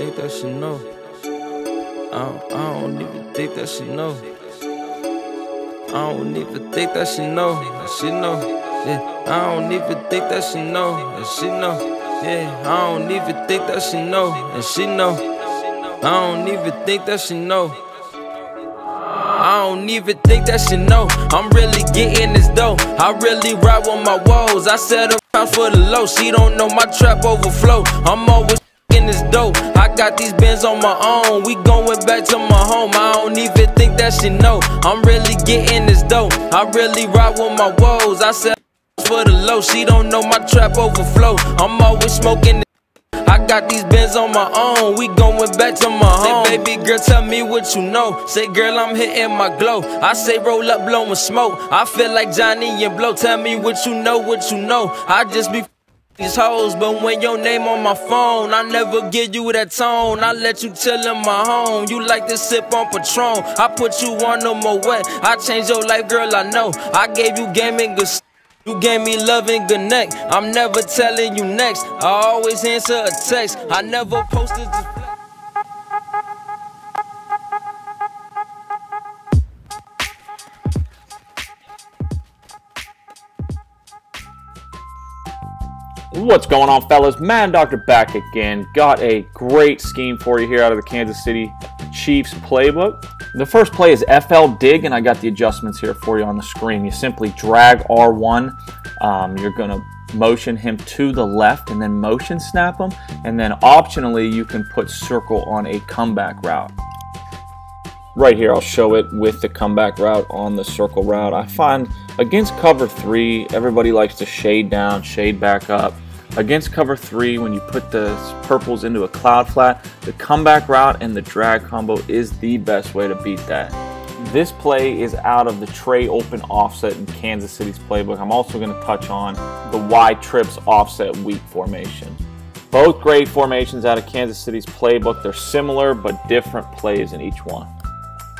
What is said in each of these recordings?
think that she know. I don't even think that she know. I don't even think that she know. She know. Yeah. I don't even think that she know. And she know. Yeah. I don't even think that she know. And she know. I don't even think that she know. I don't even think that she know. I'm really getting this dough. I really ride with my woes. I set her out for the low. She don't know my trap overflow. I'm always in this dope. I got these bands on my own. We going back to my home. I don't even think that she know. I'm really getting this dope. I really ride with my woes. I set her for the low. She don't know my trap overflow. I'm always smoking. I got these bands on my own, we going back to my home. Say, baby girl, tell me what you know. Say, girl, I'm hitting my glow. I say, roll up, blowing smoke. I feel like Johnny and Blow. Tell me what you know, what you know. I just be these hoes, but when your name on my phone, I never give you that tone. I let you chill in my home. You like to sip on Patron. I put you on no more wet. I changed your life, girl, I know. I gave you game and good. You gave me love and good neck. I'm never telling you next. I always answer a text. I never posted this. What's going on, fellas? Madden Doctor back again. Got a great scheme for you here out of the Kansas City Chiefs playbook. The first play is FL dig, and I got the adjustments here for you on the screen. You simply drag R1. You're going to motion him to the left and then motion snap him. And then optionally, you can put circle on a comeback route. Right here, I'll show it with the comeback route on the circle route. I find against cover 3, everybody likes to shade down, shade back up. Against cover 3, when you put the purples into a cloud flat, the comeback route and the drag combo is the best way to beat that. This play is out of the Trey open offset in Kansas City's playbook. I'm also going to touch on the Y trips offset weak formation. Both great formations out of Kansas City's playbook. They're similar but different plays in each one.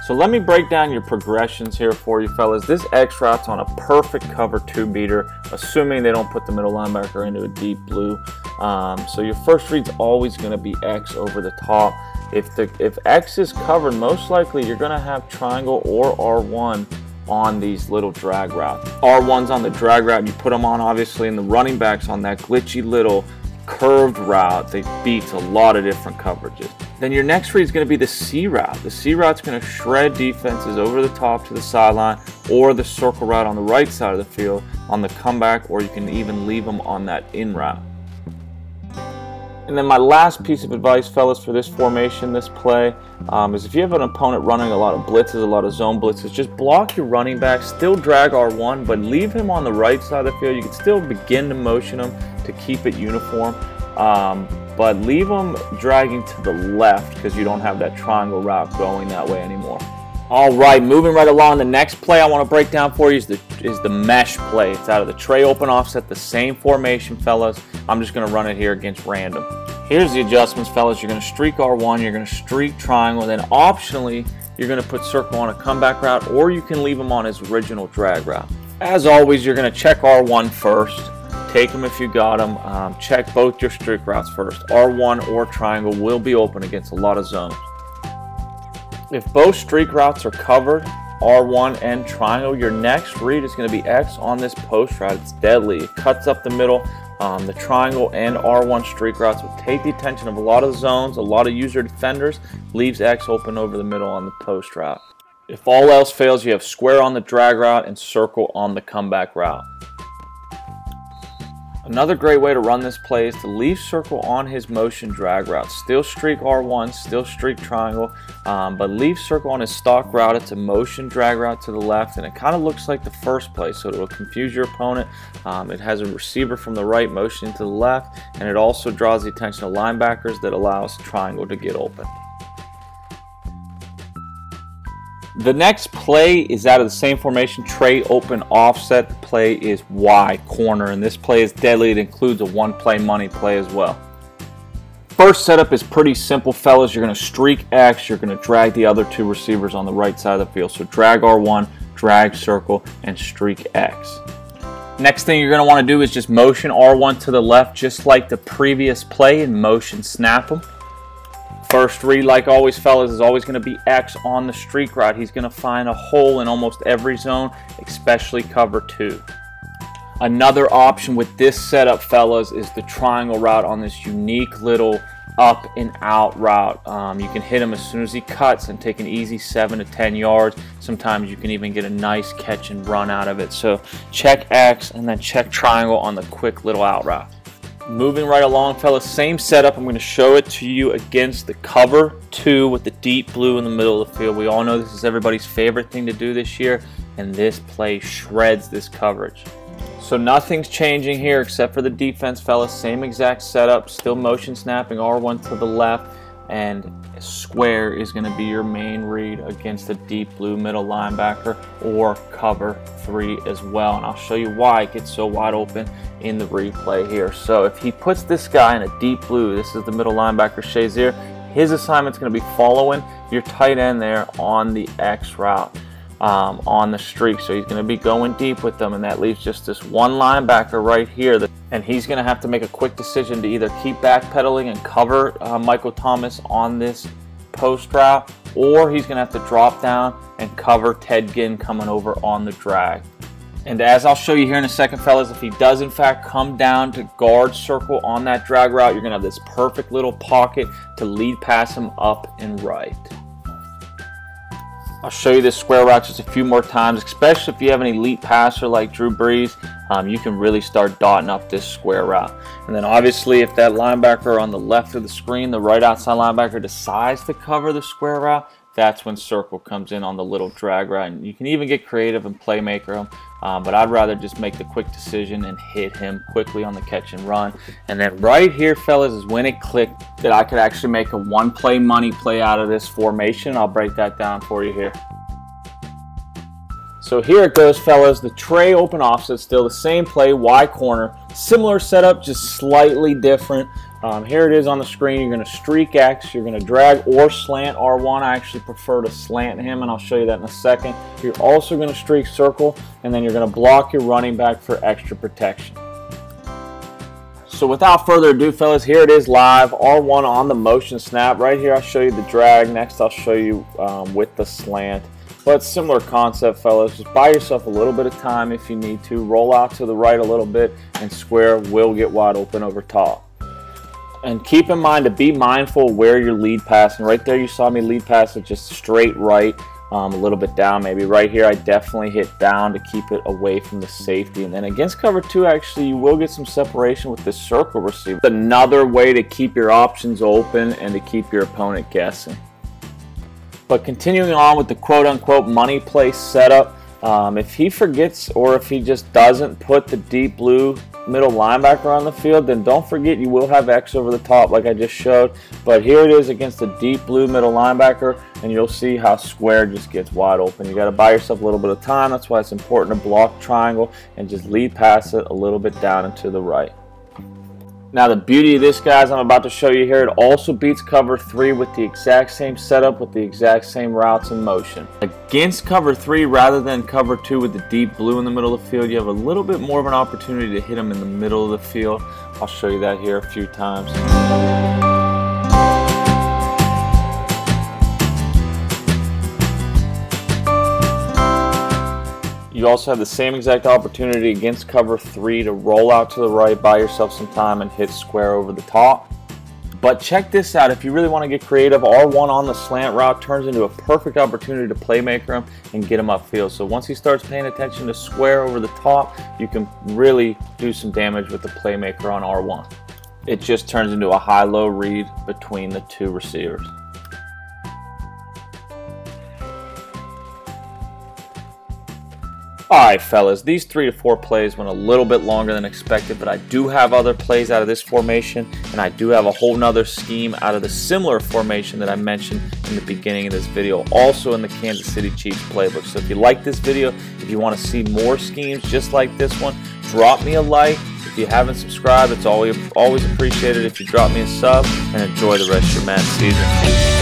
So let me break down your progressions here for you, fellas. This X route's on a perfect cover 2 beater, assuming they don't put the middle linebacker into a deep blue. So your first read's always going to be X over the top. If X is covered, most likely you're going to have triangle or R1 on these little drag routes. R1's on the drag route, you put them on obviously, and the running backs on that glitchy little curved route. They beat a lot of different coverages. Then your next read is going to be the C route. The C route's going to shred defenses over the top to the sideline, or the circle route on the right side of the field on the comeback, or you can even leave them on that in route. And then my last piece of advice, fellas, for this formation, this play, is if you have an opponent running a lot of blitzes, a lot of zone blitzes, just block your running back, still drag R1, but leave him on the right side of the field. You can still begin to motion him to keep it uniform, but leave him dragging to the left because you don't have that triangle route going that way anymore. All right, moving right along, the next play I want to break down for you is the mesh play. It's out of the Trey open offset, the same formation, fellas. I'm just going to run it here against random. Here's the adjustments, fellas. You're going to streak R1, you're going to streak triangle, then optionally, you're going to put circle on a comeback route, or you can leave him on his original drag route. As always, you're going to check R1 first. Take them if you got them. Check both your streak routes first. R1 or triangle will be open against a lot of zones. If both streak routes are covered, R1 and triangle, your next read is going to be X on this post route. It's deadly. It cuts up the middle. The triangle and R1 streak routes will take the attention of a lot of zones, a lot of user defenders, leaves X open over the middle on the post route. If all else fails, you have square on the drag route and circle on the comeback route. Another great way to run this play is to leave circle on his motion drag route. Still streak R1, still streak triangle, but leave circle on his stock route. It's a motion drag route to the left, and it kind of looks like the first play, so it will confuse your opponent. It has a receiver from the right motioning to the left, and it also draws the attention of linebackers that allows triangle to get open. The next play is out of the same formation, Trey open offset. The play is Y corner, and this play is deadly. It includes a one-play money play as well. First setup is pretty simple, fellas. You're going to streak X. You're going to drag the other two receivers on the right side of the field. So drag R1, drag circle, and streak X. Next thing you're going to want to do is just motion R1 to the left, just like the previous play, and motion snap them. First read, like always, fellas, is always going to be X on the streak route. He's going to find a hole in almost every zone, especially cover 2. Another option with this setup, fellas, is the triangle route on this unique little up and out route. You can hit him as soon as he cuts and take an easy 7 to 10 yards. Sometimes you can even get a nice catch and run out of it. So check X and then check triangle on the quick little out route. Moving right along, fellas, same setup. I'm going to show it to you against the cover 2 with the deep blue in the middle of the field. We all know this is everybody's favorite thing to do this year, and this play shreds this coverage. So nothing's changing here except for the defense, fellas. Same exact setup, still motion snapping R1 to the left, and square is going to be your main read against the deep blue middle linebacker or cover 3 as well. And I'll show you why it gets so wide open in the replay here. So if he puts this guy in a deep blue, this is the middle linebacker Shazier, his assignment's going to be following your tight end there on the X route. On the streak, so he's going to be going deep with them, and that leaves just this one linebacker right here, and he's going to have to make a quick decision to either keep backpedaling and cover Michael Thomas on this post route, or he's going to have to drop down and cover Ted Ginn coming over on the drag. And as I'll show you here in a second, fellas, if he does in fact come down to guard circle on that drag route, you're going to have this perfect little pocket to lead pass him up and right. I'll show you this square route just a few more times, especially if you have an elite passer like Drew Brees. You can really start dotting up this square route. And then obviously if that linebacker on the left of the screen, the right outside linebacker, decides to cover the square route, that's when circle comes in on the little drag route. And you can even get creative and playmaker him, but I'd rather just make the quick decision and hit him quickly on the catch and run. And then right here, fellas, is when it clicked that I could actually make a one-play money play out of this formation. I'll break that down for you here. So here it goes, fellas. The Trey open offset, still the same play, Y corner. Similar setup, just slightly different. Here it is on the screen. You're going to streak X. You're going to drag or slant R1. I actually prefer to slant him, and I'll show you that in a second. You're also going to streak circle, and then you're going to block your running back for extra protection. So without further ado, fellas, here it is live. R1 on the motion snap. Right here, I'll show you the drag. Next, I'll show you with the slant. But similar concept, fellas. Just buy yourself a little bit of time if you need to. Roll out to the right a little bit, and square will get wide open over top. And keep in mind to be mindful where your lead pass. And right there, you saw me lead pass it just straight right, a little bit down maybe. Right here, I definitely hit down to keep it away from the safety. And then against cover 2, actually, you will get some separation with this circle receiver. Another way to keep your options open and to keep your opponent guessing. But continuing on with the quote-unquote money play setup, if he forgets or if he just doesn't put the deep blue middle linebacker on the field, then don't forget you will have X over the top like I just showed. But here it is against the deep blue middle linebacker, and you'll see how square just gets wide open. You got to buy yourself a little bit of time. That's why it's important to block triangle and just lead pass it a little bit down and to the right. Now the beauty of this, guys, I'm about to show you here, it also beats cover 3 with the exact same setup, with the exact same routes and motion. Against cover 3 rather than cover 2 with the deep blue in the middle of the field, you have a little bit more of an opportunity to hit them in the middle of the field. I'll show you that here a few times. You also have the same exact opportunity against cover 3 to roll out to the right, buy yourself some time, and hit square over the top. But check this out, if you really want to get creative, R1 on the slant route turns into a perfect opportunity to playmaker him and get him upfield. So once he starts paying attention to square over the top, you can really do some damage with the playmaker on R1. It just turns into a high-low read between the two receivers. Alright, fellas, these 3 to 4 plays went a little bit longer than expected, but I do have other plays out of this formation, and I do have a whole nother scheme out of the similar formation that I mentioned in the beginning of this video, also in the Kansas City Chiefs playbook. So if you like this video, if you want to see more schemes just like this one, drop me a like. If you haven't subscribed, it's always appreciated if you drop me a sub, and enjoy the rest of your Madden season.